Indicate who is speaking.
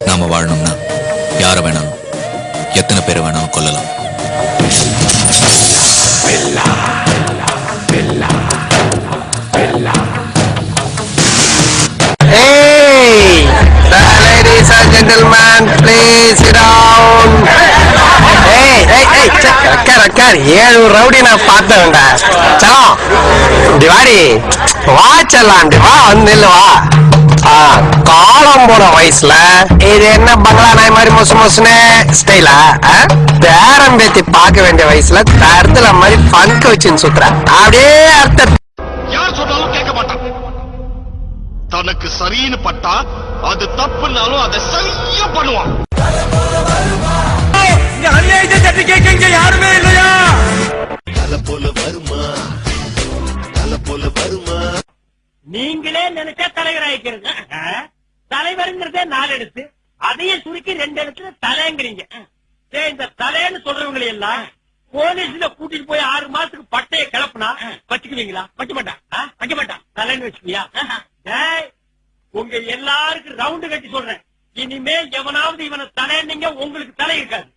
Speaker 1: நாம வாழணும்னா யார வேணாலும் எத்தனை பேரை வேணாலும் கொல்லலாம்.
Speaker 2: Ladies and gentlemen, please sit down. ஏழு ரவுடி நான் பார்த்தேன்டா. சலம் திவாடி வா செல்லாம் வா வந்து வா. காலம் போன வயசுல இது என்ன பங்களா நாய் மாதிரி மொசு மொசுன்னு ஸ்டைலா பேரம் பேத்தி பார்க்க வேண்டிய வயசுல தரத்துல மாதிரி பங்கு வச்சுன்னு சுத்துற அப்படியே அர்த்தம்.
Speaker 3: யார் சொன்னாலும் கேட்க மாட்டான். தனக்கு சரின்னு பட்டா அது தப்புனாலும் அதை சரியா பண்ணுவான். யாருமே இல்லையா? தலை போல வருமா, தலை போல வருமா.
Speaker 4: நீங்களே நினைச்சா தலைவர் ஆயிக்கிறது. தலைவருங்கிறதே 4 எழுத்து, அதையும் சுருக்கி 2 எழுத்துல தலைங்கிறீங்க. இந்த தலைன்னு சொல்றவங்களை எல்லாம் போலீஸ்ல கூட்டிட்டு போய் 6 மாசத்துக்கு பட்டைய கிளப்புனா வச்சுக்குவீங்களா? வைக்க மாட்டான். வைக்க மாட்டான். தலைன்னு வச்சுக்கியா? உங்க எல்லாருக்கும் ரவுண்டு கட்டி சொல்றேன், இனிமே எவனாவது இவனை தலைன்னீங்க உங்களுக்கு தலை இருக்காது.